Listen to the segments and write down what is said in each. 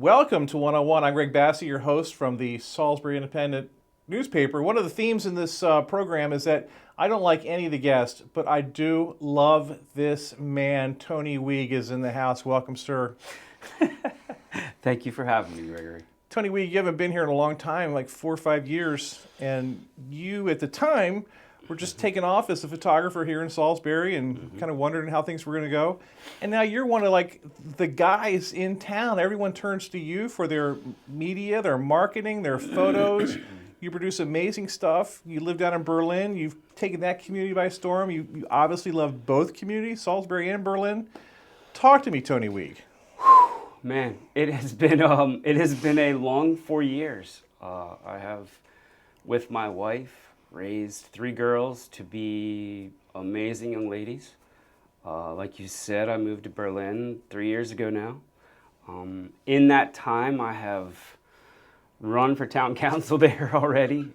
Welcome to 101. I'm Greg Bassey, your host from the Salisbury Independent newspaper. One of the themes in this program is that I don't like any of the guests, but I do love this man. Tony Weeg is in the house. Welcome, sir. Thank you for having me, Gregory. Tony Weeg, you haven't been here in a long time, like 4 or 5 years, and you at the time were just taking off as a photographer here in Salisbury and kind of wondering how things were going to go. And now you're one of like the guys in town. Everyone turns to you for their media, their marketing, their photos. You produce amazing stuff. You live down in Berlin. You've taken that community by storm. You obviously love both communities, Salisbury and Berlin. Talk to me, Tony Weeg. Man, it has been a long 4 years. I have, with my wife, raised 3 girls to be amazing young ladies. Like you said, I moved to Berlin 3 years ago now. In that time, I have run for town council there already,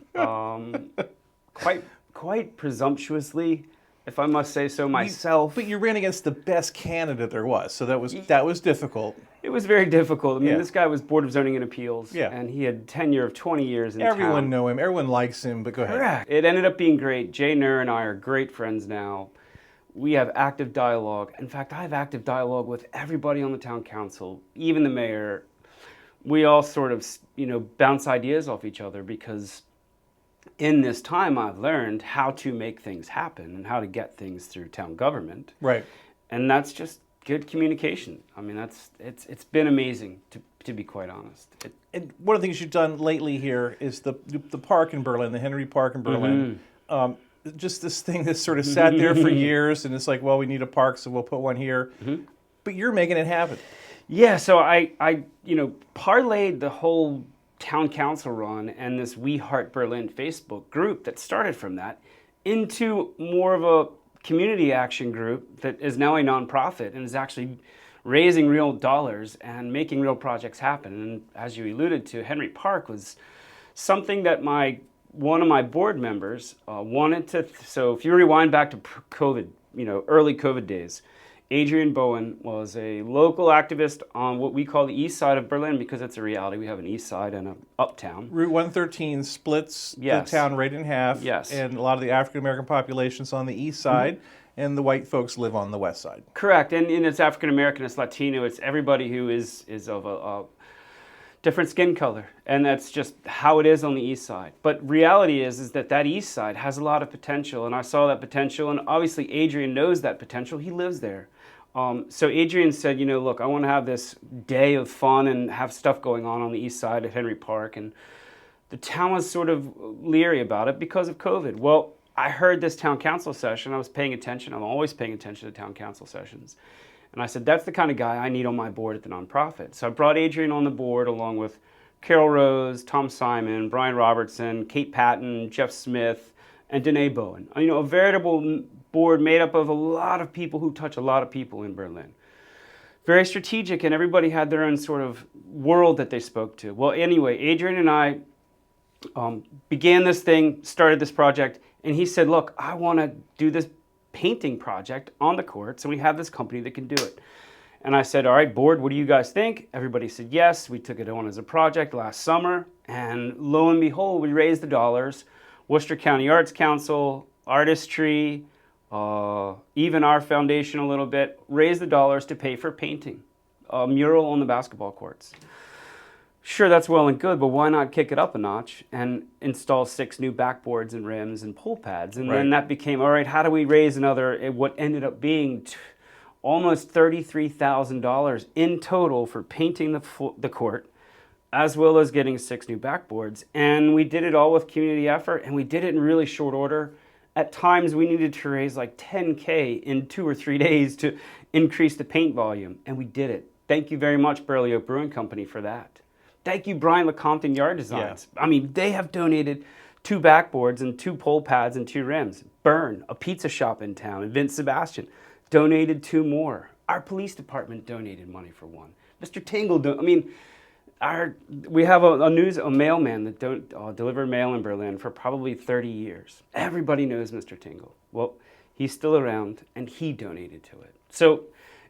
quite presumptuously, if I must say so myself. But you ran against the best candidate there was, so that was difficult. It was very difficult. I mean, This guy was Board of Zoning and Appeals, Yeah. and he had tenure of 20 years in Everyone town. know him. Everyone likes him, but go ahead. Correct. It ended up being great. Jay Nur and I are great friends now. We have active dialogue. In fact, I have active dialogue with everybody on the town council, even the mayor. We all sort of, bounce ideas off each other because in this time I've learned how to make things happen and how to get things through town government. Right. And that's just good communication. I mean, it's been amazing, to be quite honest. And one of the things you've done lately here is the park in Berlin, the Henry Park in Berlin. Just this thing that sort of sat there for years, and it's like, well, we need a park, so we'll put one here. But you're making it happen. Yeah, so I parlayed the whole town council run and this We Heart Berlin Facebook group that started from that into more of a community action group that is now a nonprofit and is actually raising real dollars and making real projects happen. And as you alluded to, Henry Park was something that one of my board members wanted to. So if you rewind back to COVID, early COVID days, Adrian Bowen was a local activist on what we call the east side of Berlin because it's a reality. We have an east side and an uptown. Route 113 splits Yes. the town right in half. Yes. And a lot of the African-American population's on the east side, and the white folks live on the west side. Correct, and it's African-American, it's Latino, it's everybody who is of a different skin color, and that's just how it is on the east side. But reality is that east side has a lot of potential, and I saw that potential, and obviously Adrian knows that potential. He lives there. So Adrian said, look, I want to have this day of fun and have stuff going on the east side of Henry Park, and the town was sort of leery about it because of COVID. Well, I heard this town council session. I was paying attention. I'm always paying attention to town council sessions. And I said, that's the kind of guy I need on my board at the nonprofit. So I brought Adrian on the board along with Carol Rose, Tom Simon, Brian Robertson, Kate Patton, Jeff Smith, and Danae Bowen. A veritable board made up of a lot of people who touch a lot of people in Berlin. Very strategic, and everybody had their own sort of world that they spoke to. Well, anyway, Adrian and I began this thing, started this project, and he said, look, I want to do this painting project on the courts, and we have this company that can do it. And I said, all right, board, what do you guys think? Everybody said yes. We took it on as a project last summer, and lo and behold, we raised the dollars. Worcester County Arts Council, Artistry, even our foundation a little bit, raised the dollars to pay for painting a mural on the basketball courts. Sure, that's well and good, but why not kick it up a notch and install 6 new backboards and rims and pull pads? And then that became, all right, how do we raise what ended up being almost $33,000 in total for painting the court, as well as getting 6 new backboards. And we did it all with community effort, and we did it in really short order. At times, we needed to raise like $10K in 2 or 3 days to increase the paint volume, and we did it. Thank you very much, Burley Oak Brewing Company, for that. Thank you, Brian LeCompton Yard Designs. Yeah. I mean, they have donated 2 backboards and 2 pole pads and 2 rims. Burn, a pizza shop in town, and Vince Sebastian donated 2 more. Our police department donated money for 1. Mr. Tingle, we have a mailman that delivered mail in Berlin for probably 30 years. Everybody knows Mr. Tingle. Well, he's still around, and he donated to it. So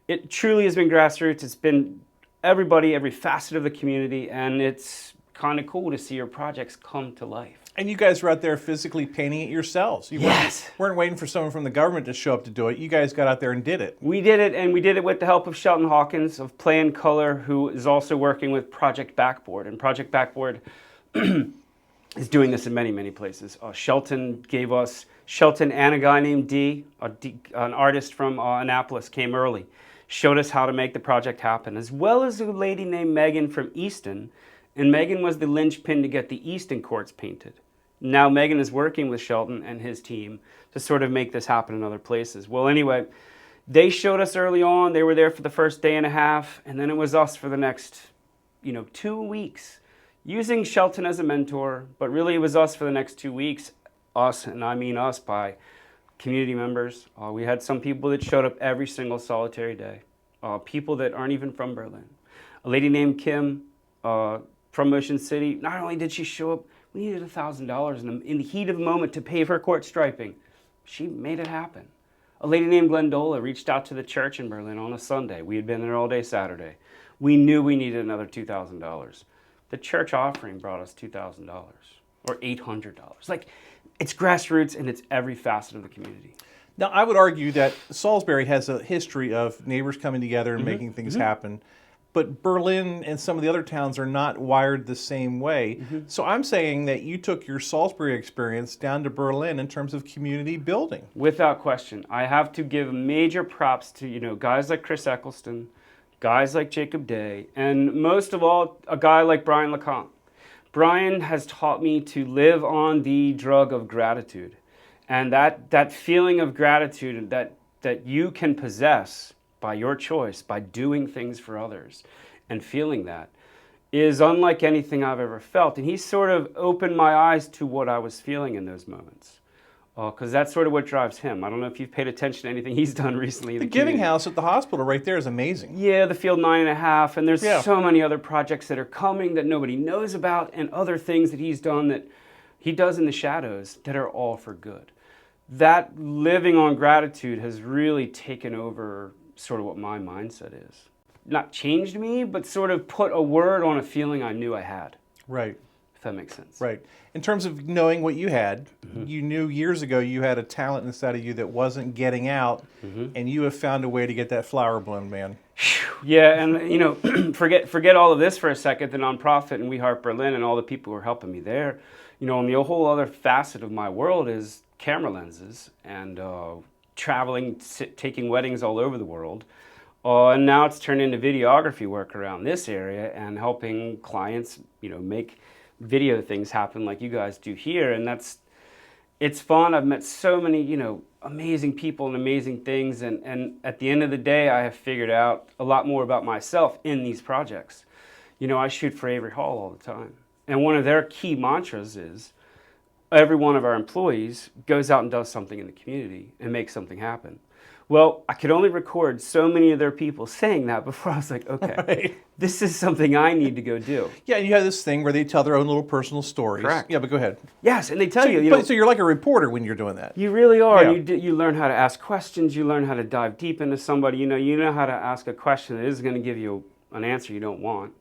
it truly has been grassroots. It's been everybody, every facet of the community, and it's kind of cool to see your projects come to life. And you guys were out there physically painting it yourselves. You Yes. weren't waiting for someone from the government to show up to do it. You guys got out there and did it. We did it, and we did it with the help of Shelton Hawkins of Play and Color, who is also working with Project Backboard. And Project Backboard is doing this in many, many places. Shelton and a guy named D, an artist from Annapolis, came early, showed us how to make the project happen, as well as a lady named Megan from Easton. And Megan was the linchpin to get the Easton courts painted. Now Megan is working with Shelton and his team to sort of make this happen in other places. Well, anyway, they showed us early on. They were there for the first day and a half, and then it was us for the next, 2 weeks, using Shelton as a mentor. But really, it was us for the next 2 weeks. Us, and I mean us by community members. We had some people that showed up every single solitary day. People that aren't even from Berlin. A lady named Kim from Ocean City. Not only did she show up, we needed $1,000 in the heat of the moment to pave her court striping. She made it happen. A lady named Glendola reached out to the church in Berlin on a Sunday. We had been there all day Saturday. We knew we needed another $2,000. The church offering brought us $2,000 or $800. Like, it's grassroots and it's every facet of the community. Now, I would argue that Salisbury has a history of neighbors coming together and making things happen. But Berlin and some of the other towns are not wired the same way. So I'm saying that you took your Salisbury experience down to Berlin in terms of community building. Without question. I have to give major props to, guys like Chris Eccleston, guys like Jacob Day, and most of all, a guy like Brian LeComte. Brian has taught me to live on the drug of gratitude. And that feeling of gratitude that you can possess by your choice, by doing things for others and feeling that, is unlike anything I've ever felt. And he sort of opened my eyes to what I was feeling in those moments. Because that's sort of what drives him. I don't know if you've paid attention to anything he's done recently. In the Giving House at the hospital right there is amazing. Yeah, the Field 9.5, and there's so many other projects that are coming that nobody knows about, and other things that he's done that he does in the shadows that are all for good. That living on gratitude has really taken over sort of what my mindset is. Not changed me, but sort of put a word on a feeling I knew I had. Right. If that makes sense. Right. In terms of knowing what you had, you knew years ago you had a talent inside of you that wasn't getting out, and you have found a way to get that flower blown, man. Yeah, and forget all of this for a second, the nonprofit and We Heart Berlin and all the people who are helping me there. And the whole other facet of my world is camera lenses and traveling, taking weddings all over the world. And now it's turned into videography work around this area and helping clients, make video things happen like you guys do here. And it's fun. I've met so many, amazing people and amazing things. And at the end of the day, I have figured out a lot more about myself in these projects. I shoot for Avery Hall all the time. And one of their key mantras is every one of our employees goes out and does something in the community and makes something happen. Well, I could only record so many of their people saying that before I was like, okay, this is something I need to go do. Yeah, and you have this thing where they tell their own little personal stories. Correct. Yeah, but go ahead. Yes, and they tell So you're like a reporter when you're doing that. You really are. Yeah. You learn how to ask questions. You learn how to dive deep into somebody. You know how to ask a question that is going to give you an answer you don't want.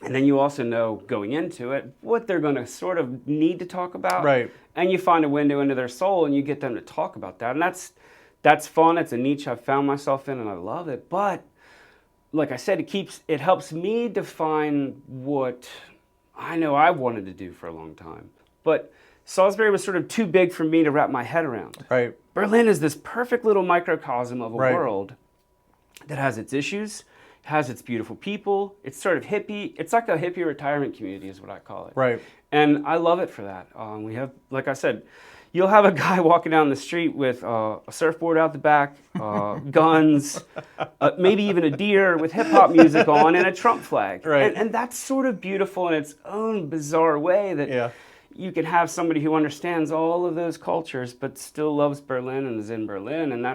And then you also know going into it what they're going to sort of need to talk about. Right. And you find a window into their soul and you get them to talk about that. And that's fun. It's a niche I've found myself in and I love it. But like I said, it helps me define what I know I wanted to do for a long time. But Salisbury was sort of too big for me to wrap my head around. Right. Berlin is this perfect little microcosm of a world that has its issues, has its beautiful people. It's sort of hippie. It's like a hippie retirement community is what I call it. Right. And I love it for that. We have, like I said, you'll have a guy walking down the street with a surfboard out the back, guns, maybe even a deer with hip-hop music on and a Trump flag. Right. And that's sort of beautiful in its own bizarre way that you can have somebody who understands all of those cultures but still loves Berlin and is in Berlin, and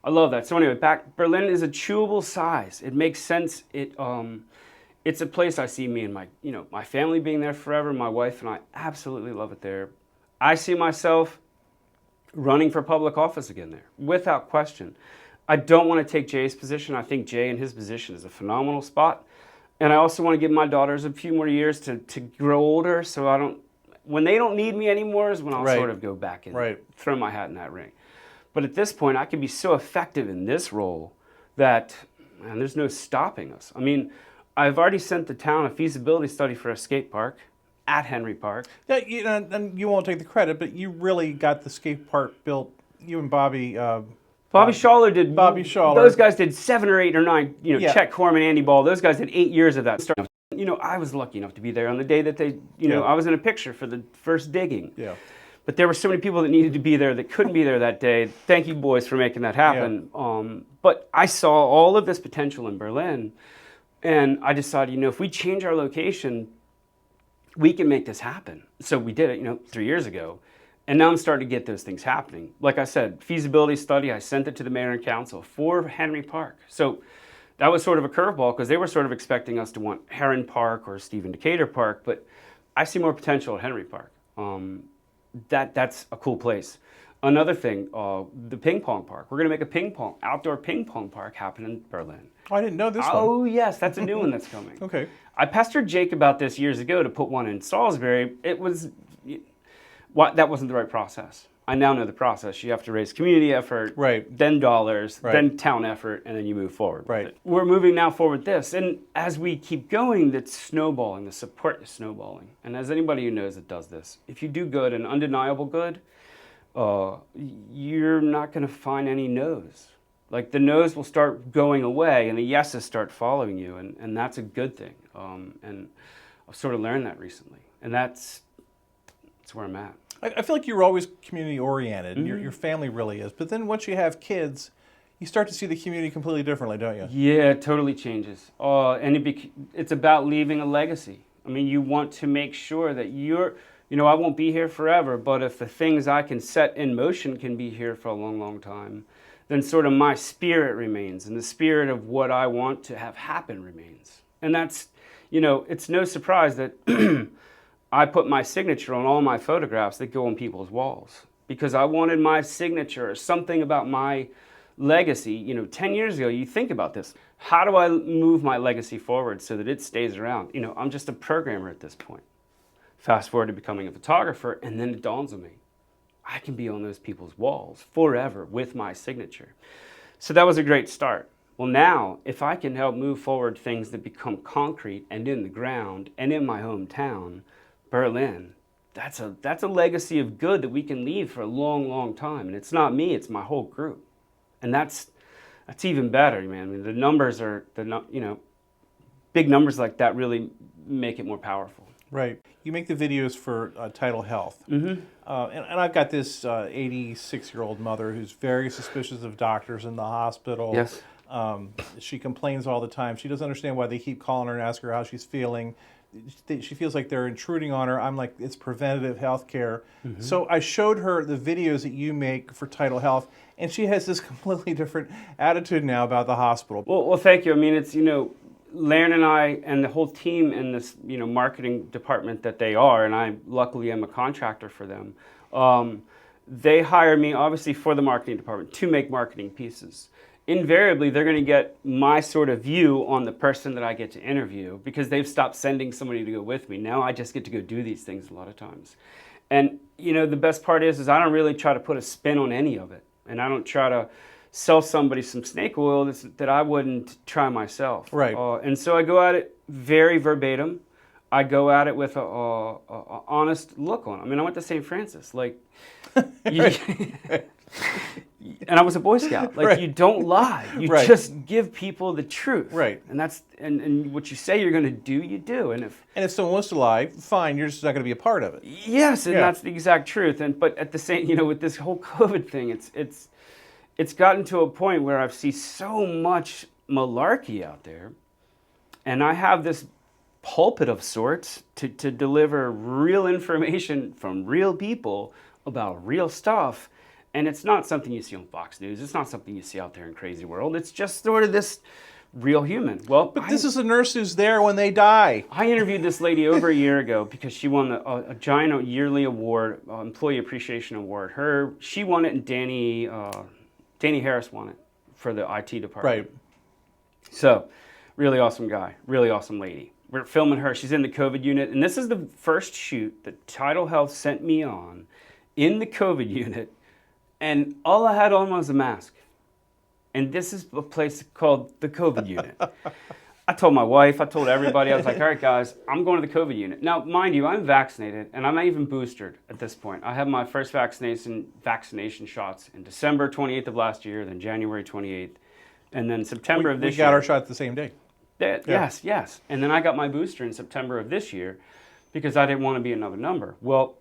I love that. So anyway, Berlin is a chewable size. It makes sense. It's a place I see me and my family being there forever. My wife and I absolutely love it there. I see myself running for public office again there, without question. I don't want to take Jay's position. I think Jay in his position is a phenomenal spot. And I also want to give my daughters a few more years to grow older, so when they don't need me anymore is when I'll sort of go back and throw my hat in that ring. But at this point, I can be so effective in this role that, man, there's no stopping us. I mean, I've already sent the town a feasibility study for a skate park at Henry Park. Yeah, you know, and you won't take the credit, but you really got the skate park built. You and Bobby. Bobby Schaller did. Bobby Schaller. Those guys did 7 or 8 or 9. You know, Yeah. Chet Corman, Andy Ball. Those guys did 8 years of that. You know, I was lucky enough to be there on the day that they. You know, I was in a picture for the first digging. Yeah. But there were so many people that needed to be there that couldn't be there that day. Thank you, boys, for making that happen. Yeah. But I saw all of this potential in Berlin, and I decided, you know, if we change our location, we can make this happen. So we did it, you know, 3 years ago. And now I'm starting to get those things happening. Like I said, feasibility study, I sent it to the mayor and council for Henry Park. So that was sort of a curveball because they were sort of expecting us to want Heron Park or Stephen Decatur Park, but I see more potential at Henry Park. That's a cool place. Another thing, the ping pong park. We're going to make a outdoor ping pong park happen in Berlin. Oh, I didn't know this one. Oh, yes, that's a new one that's coming. Okay. I pestered Jake about this years ago to put one in Salisbury. That wasn't the right process. I now know the process. You have to raise community effort, then dollars, then town effort, and then you move forward. Right. We're moving now forward with this. And as we keep going, that's snowballing. The support is snowballing. And as anybody who knows that does this, if you do good and undeniable good, you're not going to find any no's. Like the no's will start going away and the yeses start following you. And that's a good thing. And I've sort of learned that recently. And that's where I'm at. I feel like you're always community oriented. Mm-hmm. Your family really is. But then once you have kids, you start to see the community completely differently, don't you? Yeah, it totally changes. And it's about leaving a legacy. I mean, you want to make sure that I won't be here forever, but if the things I can set in motion can be here for a long, long time, then sort of my spirit remains, and the spirit of what I want to have happen remains. And that's, it's no surprise that I put my signature on all my photographs that go on people's walls because I wanted my signature or something about my legacy. 10 years ago, you think about this. How do I move my legacy forward so that it stays around? I'm just a programmer at this point. Fast forward to becoming a photographer, and then it dawns on me. I can be on those people's walls forever with my signature. So that was a great start. Well, now, if I can help move forward things that become concrete and in the ground and in my hometown, Berlin, that's a legacy of good that we can leave for a long, long time. And it's not me, it's my whole group. And that's even better, man. I mean, the numbers are, big numbers like that really make it more powerful. Right. You make the videos for Tidal Health. Mm-hmm. And I've got this 86-year-old mother who's very suspicious of doctors in the hospital. Yes. She complains all the time. She doesn't understand why they keep calling her and ask her how she's feeling. She feels like they're intruding on her. I'm like, it's preventative health care. Mm-hmm. So I showed her the videos that you make for Tidal Health, and she has this completely different attitude now about the hospital. Well, thank you. I mean, it's, Laren and I and the whole team in this, marketing department that they are, and I luckily am a contractor for them. They hire me, obviously, for the marketing department to make marketing pieces. Invariably, they're going to get my sort of view on the person that I get to interview because they've stopped sending somebody to go with me. Now I just get to go do these things a lot of times. And, the best part is I don't really try to put a spin on any of it. And I don't try to sell somebody some snake oil that I wouldn't try myself. Right. And so I go at it very verbatim. I go at it with a honest look on it. I mean, I went to St. Francis. Like, and I was a Boy Scout. Like, you don't lie. You just give people the truth. Right. And that's and what you say you're going to do, you do. And if someone wants to lie, fine. You're just not going to be a part of it. Yes, and that's the exact truth. But at the same, with this whole COVID thing, it's gotten to a point where I've seen so much malarkey out there, and I have this pulpit of sorts to deliver real information from real people about real stuff. And it's not something you see on Fox News. It's not something you see out there in crazy world. It's just sort of this real human. Well, but this is a nurse who's there when they die. I interviewed this lady over a year ago because she won a giant yearly award, Employee Appreciation Award. She won it, and Danny Harris won it for the IT department. Right. So, really awesome guy, really awesome lady. We're filming her. She's in the COVID unit, and this is the first shoot that Tidal Health sent me on in the COVID unit, and all I had on was a mask. And this is a place called the COVID unit. I told my wife, I told everybody, I was like, all right, guys, I'm going to the COVID unit. Now, mind you, I'm vaccinated, and I'm not even boosted at this point. I had my first vaccination shots in December 28th of last year, then January 28th, and then September of this year. We got our shot the same day. Yes. And then I got my booster in September of this year because I didn't want to be another number. Well,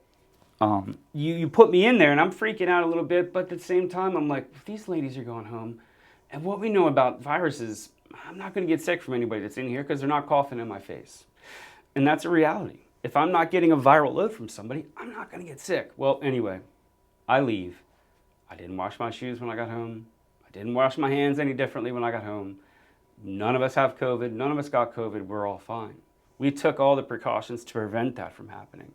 you put me in there, and I'm freaking out a little bit, but at the same time, I'm like, if these ladies are going home, and what we know about viruses, I'm not going to get sick from anybody that's in here because they're not coughing in my face. And that's a reality. If I'm not getting a viral load from somebody, I'm not going to get sick. Well, anyway, I leave. I didn't wash my shoes when I got home. I didn't wash my hands any differently when I got home. None of us have COVID. None of us got COVID. We're all fine. We took all the precautions to prevent that from happening.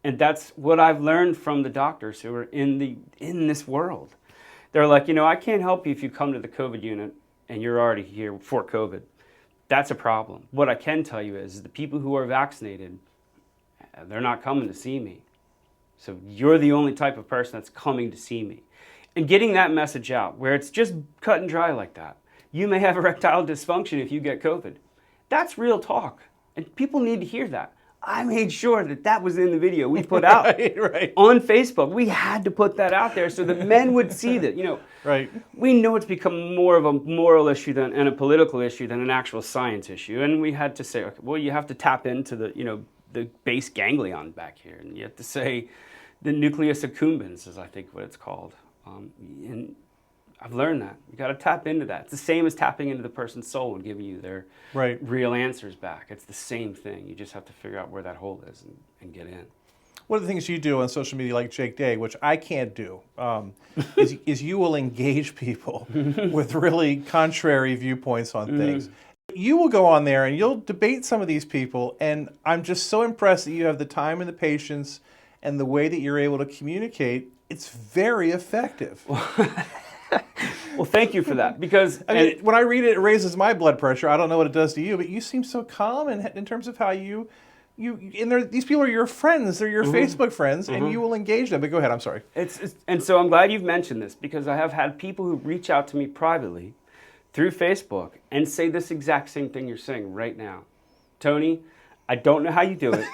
And that's what I've learned from the doctors who are in this world. They're like, I can't help you if you come to the COVID unit and you're already here for COVID. That's a problem. What I can tell you is the people who are vaccinated, they're not coming to see me. So you're the only type of person that's coming to see me. And getting that message out where it's just cut and dry like that. You may have erectile dysfunction if you get COVID. That's real talk. And people need to hear that. I made sure that was in the video we put out right. on Facebook. We had to put that out there so that men would see that. Right. We know it's become more of a moral issue and a political issue than an actual science issue. And we had to say, okay, well, you have to tap into the base ganglion back here. And you have to say the nucleus accumbens is, I think, what it's called. And I've learned that. You got to tap into that. It's the same as tapping into the person's soul and giving you their real answers back. It's the same thing. You just have to figure out where that hole is and get in. One of the things you do on social media, like Jake Day, which I can't do, is you will engage people with really contrary viewpoints on things. You will go on there and you'll debate some of these people, and I'm just so impressed that you have the time and the patience and the way that you're able to communicate. It's very effective. Well, thank you for that, because when I read it, it raises my blood pressure. I don't know what it does to you, but you seem so calm in terms of how you these people are your friends. They're your Facebook friends, and you will engage them. But go ahead. I'm sorry. And so I'm glad you've mentioned this, because I have had people who reach out to me privately through Facebook and say this exact same thing you're saying right now. Tony, I don't know how you do it.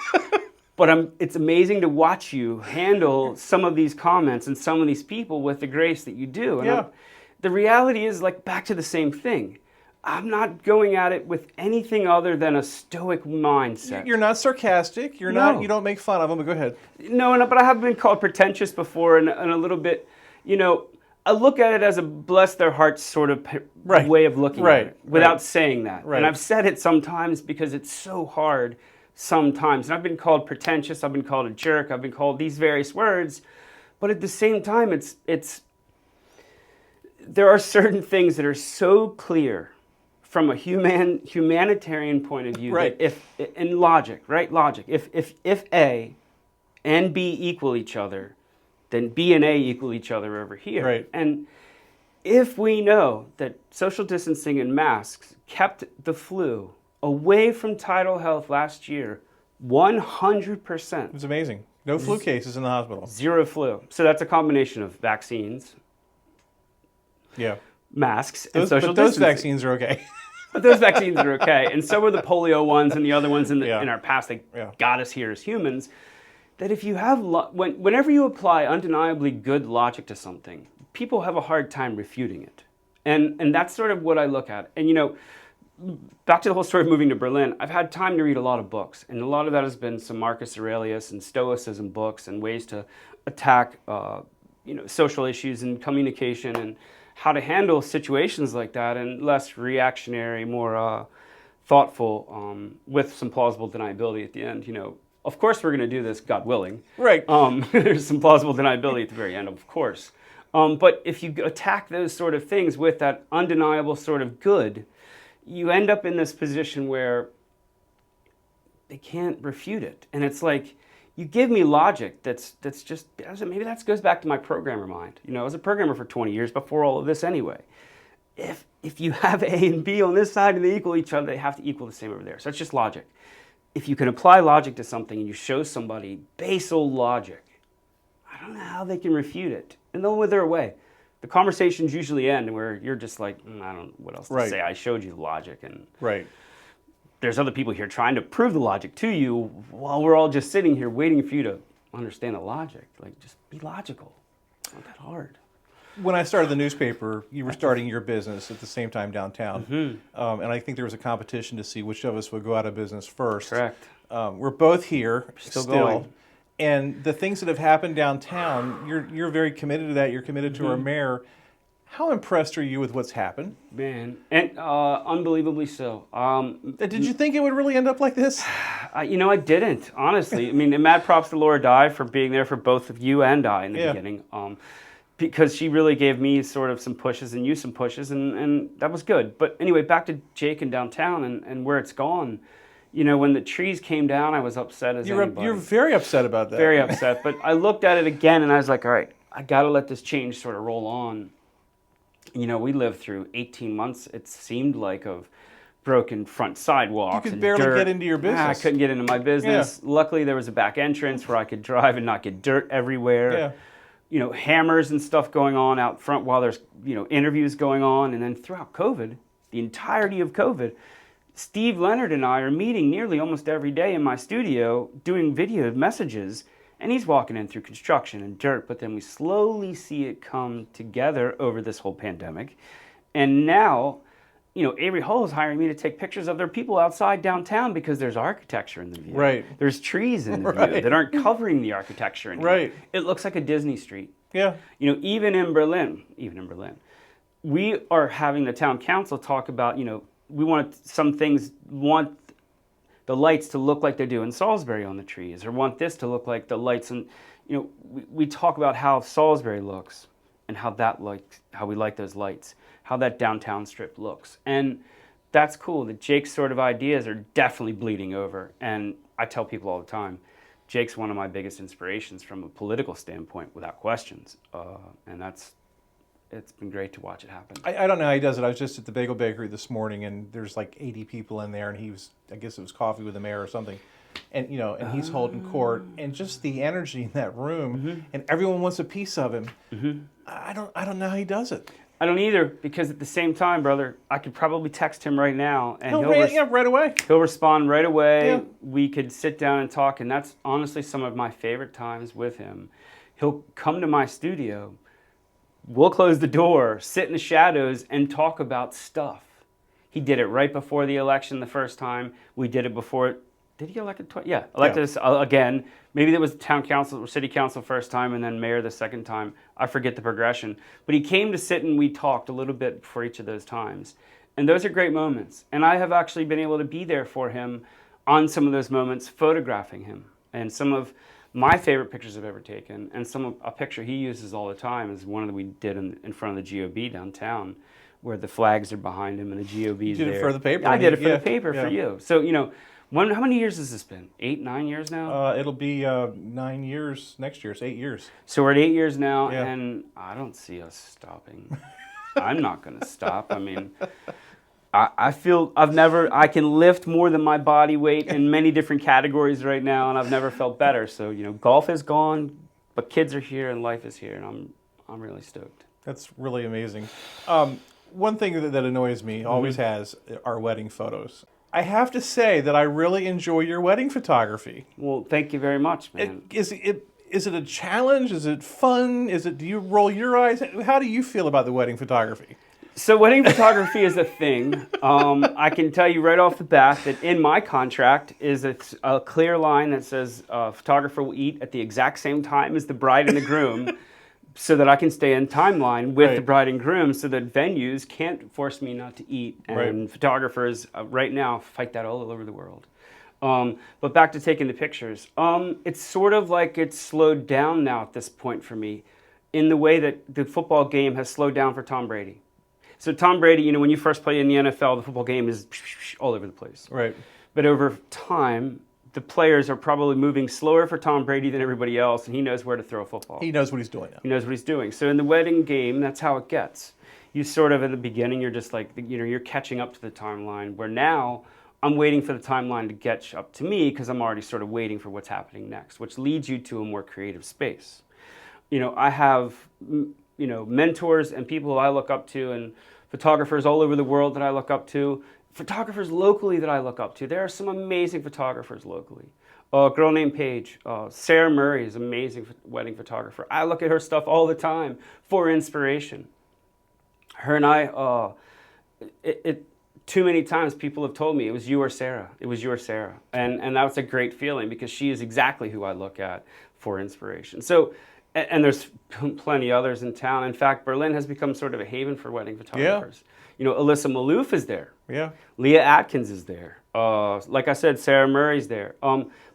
But it's amazing to watch you handle some of these comments and some of these people with the grace that you do. And the reality is, like, back to the same thing. I'm not going at it with anything other than a stoic mindset. You're not sarcastic. You don't make fun of them, but go ahead. No, but I have been called pretentious before, and a little bit, I look at it as a bless their hearts sort of way of looking at it without saying that. And I've said it sometimes because it's so hard sometimes. And I've been called pretentious, I've been called a jerk, I've been called these various words, but at the same time, there are certain things that are so clear from a humanitarian point of view that in logic, if A and B equal each other, then B and A equal each other over here. Right. And if we know that social distancing and masks kept the flu away from Tidal Health last year, 100%. It was amazing. No flu cases in the hospital. Zero flu. So that's a combination of vaccines, masks, and social distancing. But those vaccines are okay. But those vaccines are okay. And so are the polio ones and the other ones in our past. They got us here as humans. That if you have, whenever you apply undeniably good logic to something, people have a hard time refuting it. And that's sort of what I look at. And back to the whole story of moving to Berlin, I've had time to read a lot of books, and a lot of that has been some Marcus Aurelius and Stoicism books and ways to attack, social issues and communication and how to handle situations like that, and less reactionary, more thoughtful, with some plausible deniability at the end. Of course we're going to do this, God willing. Right. There's some plausible deniability at the very end, of course. But if you attack those sort of things with that undeniable sort of good, you end up in this position where they can't refute it. And it's like, you give me logic that's just, maybe that goes back to my programmer mind. I was a programmer for 20 years before all of this anyway. if you have A and B on this side and they equal each other, they have to equal the same over there. So it's just logic. If you can apply logic to something and you show somebody basal logic, I don't know how they can refute it. And they'll wither away. The conversations usually end where you're just like, I don't know what else to say. I showed you the logic. And there's other people here trying to prove the logic to you while we're all just sitting here waiting for you to understand the logic. Like, just be logical. It's not that hard. When I started the newspaper, you were starting your business at the same time downtown. And I think there was a competition to see which of us would go out of business first. Correct. We're both here Still going. And the things that have happened downtown, you're very committed to that. You're committed to our mayor. How impressed are you with what's happened? Man, and unbelievably so. Did you think it would really end up like this? I didn't, honestly. I mean, and mad props to Laura Dye for being there for both of you and I in the beginning. Because she really gave me sort of some pushes and you some pushes, and that was good. But anyway, back to Jake and downtown and where it's gone. When the trees came down, I was upset as anybody. You're very upset about that. Very upset. But I looked at it again, and I was like, all right, I got to let this change sort of roll on. We lived through 18 months, it seemed like, of broken front sidewalks. You could barely get into your business. I couldn't get into my business. Yeah. Luckily, there was a back entrance where I could drive and not get dirt everywhere. Yeah. Hammers and stuff going on out front while there's, interviews going on. And then throughout COVID, the entirety of COVID, Steve Leonard and I are meeting nearly almost every day in my studio doing video messages. And he's walking in through construction and dirt, but then we slowly see it come together over this whole pandemic. And now, Avery Hall is hiring me to take pictures of their people outside downtown because there's architecture in the view. Right. There's trees in the view that aren't covering the architecture anymore. Right. It looks like a Disney street. Yeah. Even in Berlin, we are having the town council talk about, we want the lights to look like they do in Salisbury on the trees, or want this to look like the lights. And we talk about how Salisbury looks and how we like those lights, how that downtown strip looks. And that's cool. The Jake's sort of ideas are definitely bleeding over. And I tell people all the time, Jake's one of my biggest inspirations from a political standpoint, without questions. And it's been great to watch it happen. I don't know how he does it. I was just at the Bagel Bakery this morning, and there's like 80 people in there, and I guess it was coffee with the mayor or something. And, and he's holding court, and just the energy in that room, and everyone wants a piece of him. I don't know how he does it. I don't either, because at the same time, brother, I could probably text him right now, and right away. He'll respond right away. Yeah. We could sit down and talk, and that's honestly some of my favorite times with him. He'll come to my studio. We'll close the door, sit in the shadows, and talk about stuff. He did it right before the election the first time. We did it before. Did he get elected twice? Yeah, elected us again. Maybe that was town council or city council first time, and then mayor the second time. I forget the progression. But he came to sit, and we talked a little bit before each of those times. And those are great moments. And I have actually been able to be there for him on some of those moments, photographing him. And some of my favorite pictures I've ever taken, and a picture he uses all the time, is one that we did in front of the GOB downtown, where the flags are behind him and the GOB's there. You did it for the paper. I did it for the paper for you. So, how many years has this been? 8, 9 years now? It'll be 9 years next year. It's 8 years. So we're at 8 years now, and I don't see us stopping. I'm not going to stop. I mean, I feel I can lift more than my body weight in many different categories right now, and I've never felt better. So, golf is gone, but kids are here and life is here, and I'm really stoked. That's really amazing. One thing that annoys me, always has, are wedding photos. I have to say that I really enjoy your wedding photography. Well, thank you very much, man. Is it a challenge? Is it fun? Do you roll your eyes? How do you feel about the wedding photography? So wedding photography is a thing. I can tell you right off the bat that in my contract is a clear line that says photographer will eat at the exact same time as the bride and the groom, so that I can stay in timeline with the bride and groom, so that venues can't force me not to eat. And photographers right now fight that all over the world. But back to taking the pictures. It's sort of like it's slowed down now at this point for me, in the way that the football game has slowed down for Tom Brady. So Tom Brady, when you first play in the NFL, the football game is all over the place. Right. But over time, the players are probably moving slower for Tom Brady than everybody else, and he knows where to throw a football. He knows what he's doing now. He knows what he's doing. So in the wedding game, that's how it gets. you sort of, at the beginning, you're just like, you're catching up to the timeline, where now I'm waiting for the timeline to catch up to me because I'm already sort of waiting for what's happening next, which leads you to a more creative space. I have, mentors and people who I look up to, and photographers all over the world that I look up to, photographers locally that I look up to. There are some amazing photographers locally. A girl named Paige, Sarah Murray is an amazing wedding photographer. I look at her stuff all the time for inspiration. Her and I, too many times people have told me, it was you or Sarah. It was you or Sarah. And that was a great feeling, because she is exactly who I look at for inspiration. So, and there's plenty others in town. In fact, Berlin has become sort of a haven for wedding photographers. Alyssa Malouf is there. Yeah. Leah Atkins is there. Like I said, Sarah Murray's there.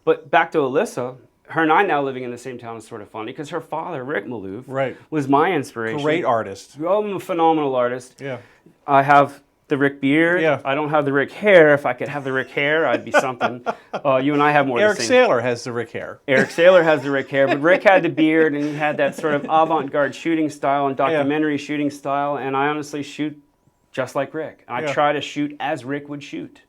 But back to Alyssa, her and I now living in the same town is sort of funny, because her father, Rick Malouf, was my inspiration. Great artist. Oh, I'm a phenomenal artist. Yeah. I have the Rick beard. Yeah. I don't have the Rick hair. If I could have the Rick hair, I'd be something. You and I have more Eric the same. Saylor has the Rick hair. Eric Saylor has the Rick hair, but Rick had the beard, and he had that sort of avant-garde shooting style and documentary shooting style, and I honestly shoot just like Rick. I try to shoot as Rick would shoot.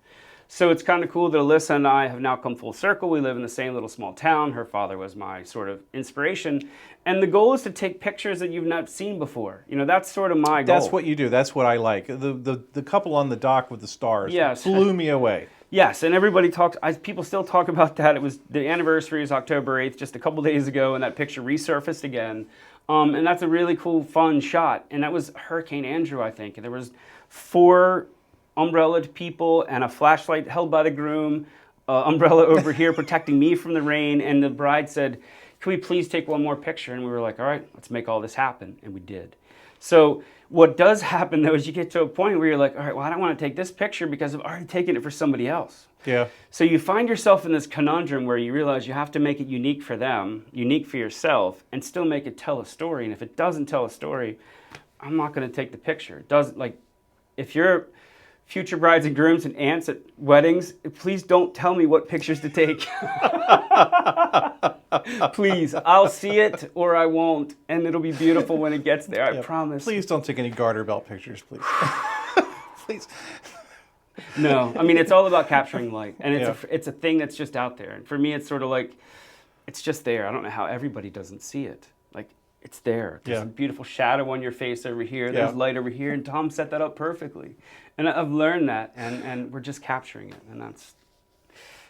So it's kind of cool that Alyssa and I have now come full circle. We live in the same little small town. Her father was my sort of inspiration. And the goal is to take pictures that you've not seen before. That's sort of my goal. That's what you do. That's what I like. The couple on the dock with the stars blew me away. Yes, and everybody talks, people still talk about that. It was, the anniversary is October 8th, just a couple days ago, and that picture resurfaced again. And that's a really cool, fun shot. And that was Hurricane Andrew, I think. And there was 4 umbrellaed people and a flashlight held by the groom, umbrella over here protecting me from the rain, and the bride said, "Can we please take one more picture?" And we were like, all right, let's make all this happen, and we did. So what does happen, though, is you get to a point where you're like, all right, well, I don't want to take this picture because I've already taken it for somebody else. Yeah. So you find yourself in this conundrum where you realize you have to make it unique for them, unique for yourself, and still make it tell a story. And if it doesn't tell a story, I'm not going to take the picture. It doesn't, like, if you're future brides and grooms and aunts at weddings, please don't tell me what pictures to take. Please, I'll see it or I won't, and it'll be beautiful when it gets there, I promise. Please don't take any garter belt pictures, please. Please. No, I mean, it's all about capturing light, and it's a thing that's just out there. And for me, it's sort of like, it's just there. I don't know how everybody doesn't see it. Like, it's there. There's a beautiful shadow on your face over here. There's light over here, and Tom set that up perfectly. And I've learned that, and we're just capturing it, and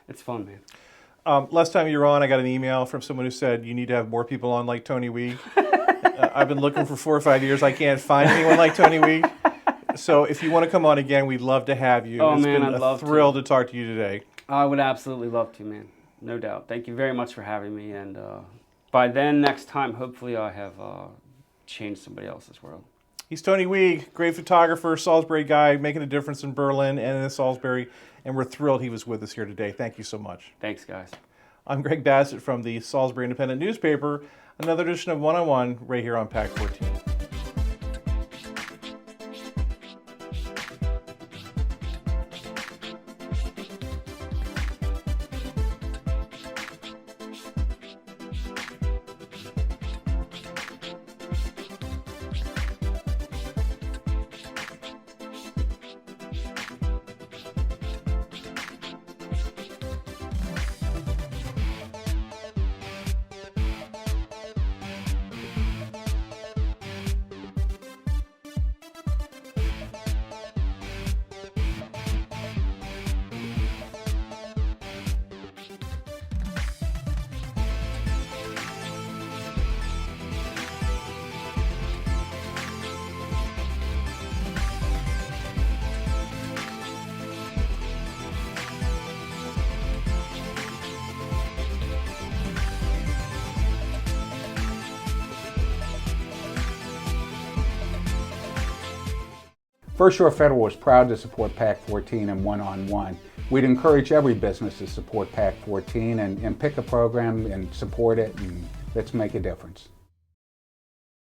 it's fun, man. Last time you were on, I got an email from someone who said you need to have more people on like Tony Weeg. I've been looking for 4 or 5 years. I can't find anyone like Tony Weeg. So if you want to come on again, we'd love to have you. Oh, it's man, been a thrill to talk to you today. I would absolutely love to, man. No doubt. Thank you very much for having me. And by then, next time, hopefully I have changed somebody else's world. He's Tony Weeg, great photographer, Salisbury guy, making a difference in Berlin and in Salisbury. And we're thrilled he was with us here today. Thank you so much. Thanks, guys. I'm Greg Bassett from the Salisbury Independent Newspaper. Another edition of One-on-One right here on Pack 14. First Shore Federal is proud to support PAC 14 and One-on-One. We'd encourage every business to support PAC 14 and pick a program and support it, and let's make a difference.